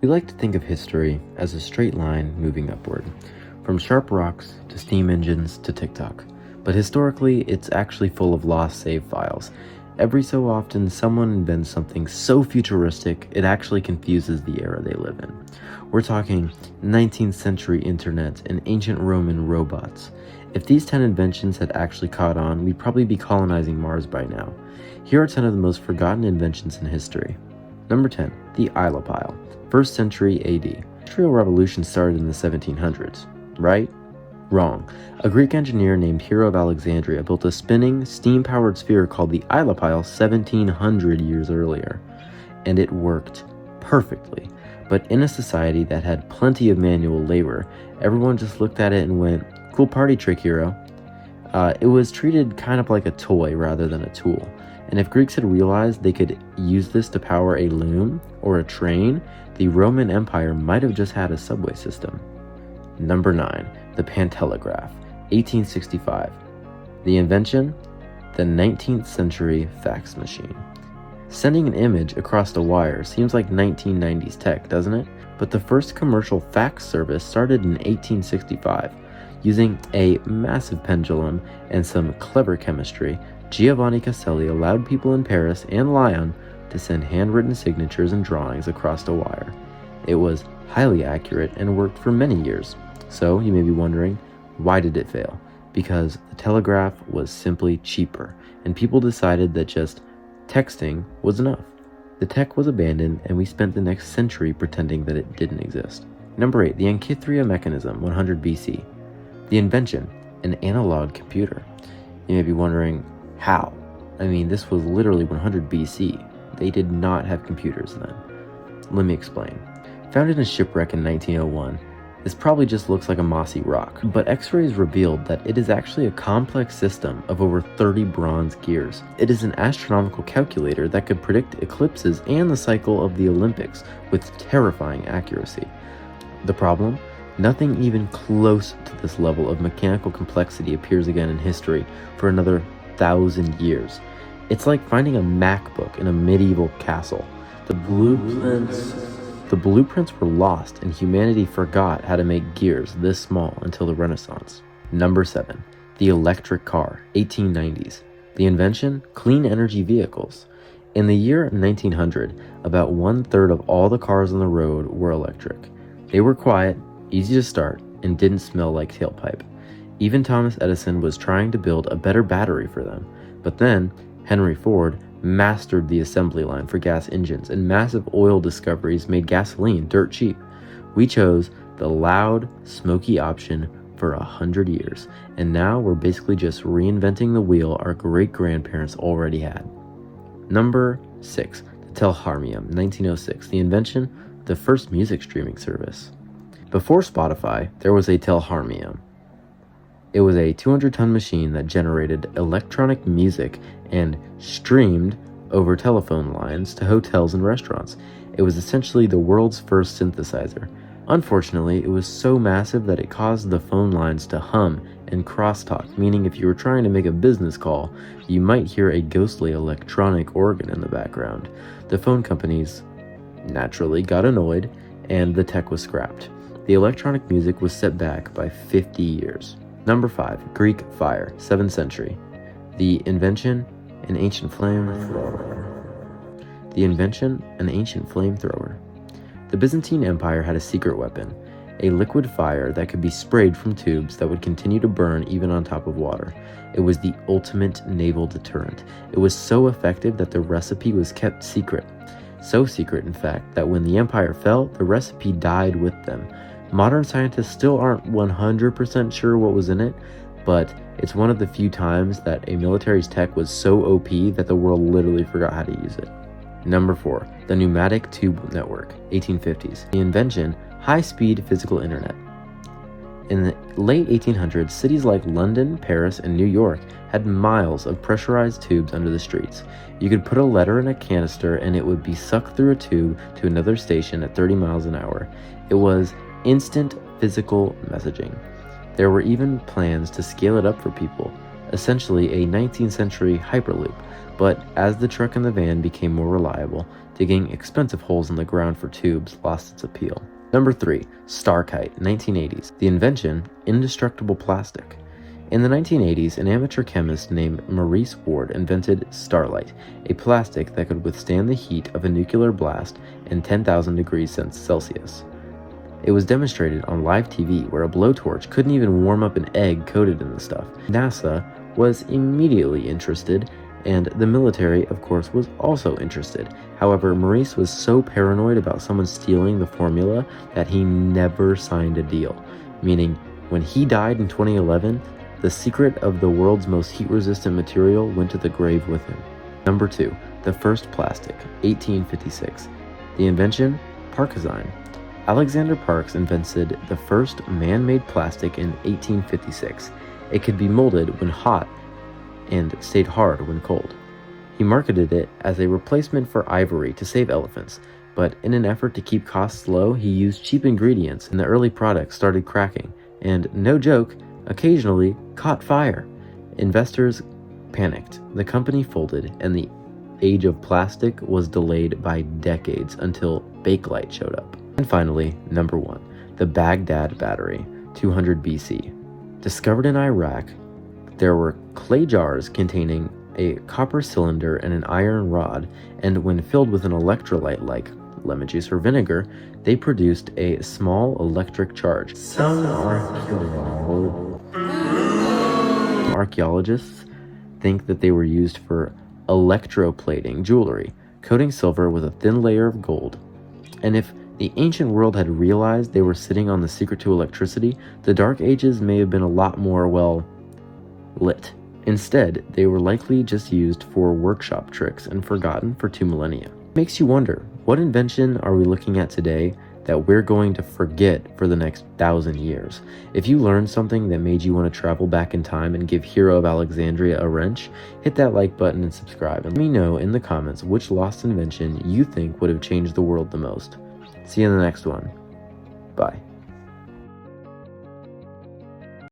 We like to think of history as a straight line moving upward, from sharp rocks to steam engines to TikTok. But historically, it's actually full of lost save files. Every so often, someone invents something so futuristic, it actually confuses the era they live in. We're talking 19th century internet and ancient Roman robots. If these 10 inventions had actually caught on, we'd probably be colonizing Mars by now. Here are 10 of the most forgotten inventions in history. Number 10, the Pile, 1st century AD. The Industrial Revolution started in the 1700s, right? Wrong. A Greek engineer named Hero of Alexandria built a spinning, steam-powered sphere called the Pile 1700 years earlier, and it worked perfectly. But in a society that had plenty of manual labor, everyone just looked at it and went, "Cool party trick, Hero." It was treated kind of like a toy rather than a tool. And if Greeks had realized they could use this to power a loom or a train, the Roman Empire might have just had a subway system. Number 9, the pantelegraph, 1865. The invention, the 19th century fax machine. Sending an image across the wire seems like 1990s tech, doesn't it? But the first commercial fax service started in 1865. Using a massive pendulum and some clever chemistry, Giovanni Caselli allowed people in Paris and Lyon to send handwritten signatures and drawings across the wire. It was highly accurate and worked for many years. So you may be wondering, why did it fail? Because the telegraph was simply cheaper, and people decided that just texting was enough. The tech was abandoned, and we spent the next century pretending that it didn't exist. Number 8, the Ankythera mechanism, 100 BC. The invention, an analog computer. You may be wondering, how? I mean, this was literally 100 BC. They did not have computers then. Let me explain. Found in a shipwreck in 1901, this probably just looks like a mossy rock, but X-rays revealed that it is actually a complex system of over 30 bronze gears. It is an astronomical calculator that could predict eclipses and the cycle of the Olympics with terrifying accuracy. The problem? Nothing even close to this level of mechanical complexity appears again in history for another 1,000 years. It's like finding a MacBook in a medieval castle. The blueprints were lost, and humanity forgot how to make gears this small until the Renaissance. Number 7, the electric car, 1890s. The invention, clean energy vehicles. In the year 1900, about 1/3 of all the cars on the road were electric. They were quiet, easy to start, and didn't smell like tailpipe. Even Thomas Edison was trying to build a better battery for them. But then, Henry Ford mastered the assembly line for gas engines, and massive oil discoveries made gasoline dirt cheap. We chose the loud, smoky option for 100 years, and now we're basically just reinventing the wheel our great-grandparents already had. Number 6, the Telharmium, 1906. The invention, the first music streaming service. Before Spotify, there was a Telharmium. It was a 200-ton machine that generated electronic music and streamed over telephone lines to hotels and restaurants. It was essentially the world's first synthesizer. Unfortunately, it was so massive that it caused the phone lines to hum and crosstalk, meaning if you were trying to make a business call, you might hear a ghostly electronic organ in the background. The phone companies naturally got annoyed, and the tech was scrapped. The electronic music was set back by 50 years. Number 5, Greek fire, 7th century. The invention, an ancient flamethrower. The invention, an ancient flamethrower. The Byzantine Empire had a secret weapon, a liquid fire that could be sprayed from tubes that would continue to burn even on top of water. It was the ultimate naval deterrent. It was so effective that the recipe was kept secret. So secret, in fact, that when the empire fell, the recipe died with them. Modern scientists still aren't 100% sure what was in it, but it's one of the few times that a military's tech was so OP that the world literally forgot how to use it. Number 4, the pneumatic tube network, 1850s. The invention, high-speed physical internet. In the late 1800s, cities like London, Paris, and New York had miles of pressurized tubes under the streets. You could put a letter in a canister and it would be sucked through a tube to another station at 30 miles an hour. It was instant physical messaging. There were even plans to scale it up for people, essentially a 19th century Hyperloop. But as the truck and the van became more reliable, digging expensive holes in the ground for tubes lost its appeal. Number 3. Starkite, 1980s. The invention, indestructible plastic. In the 1980s, an amateur chemist named Maurice Ward invented Starlight, a plastic that could withstand the heat of a nuclear blast and 10,000 degrees Celsius. It was demonstrated on live TV where a blowtorch couldn't even warm up an egg coated in the stuff. NASA was immediately interested, and the military, of course, was also interested. However, Maurice was so paranoid about someone stealing the formula that he never signed a deal, meaning when he died in 2011, the secret of the world's most heat-resistant material went to the grave with him. Number 2. The first plastic, 1856. The invention, Parkazine. Alexander Parks invented the first man-made plastic in 1856. It could be molded when hot and stayed hard when cold. He marketed it as a replacement for ivory to save elephants, but in an effort to keep costs low, he used cheap ingredients and the early products started cracking, and no joke, occasionally caught fire. Investors panicked, the company folded, and the age of plastic was delayed by decades until Bakelite showed up. And finally, number 1, the Baghdad battery, 200 BC. Discovered in Iraq, there were clay jars containing a copper cylinder and an iron rod, and when filled with an electrolyte like lemon juice or vinegar, they produced a small electric charge. Some archaeologists think that they were used for electroplating jewelry, coating silver with a thin layer of gold. And if the ancient world had realized they were sitting on the secret to electricity, the Dark Ages may have been a lot more, well, lit. Instead, they were likely just used for workshop tricks and forgotten for 2 millennia. It makes you wonder, what invention are we looking at today that we're going to forget for the next 1,000 years? If you learned something that made you want to travel back in time and give Hero of Alexandria a wrench, hit that like button and subscribe, and let me know in the comments which lost invention you think would have changed the world the most. See you in the next one. Bye.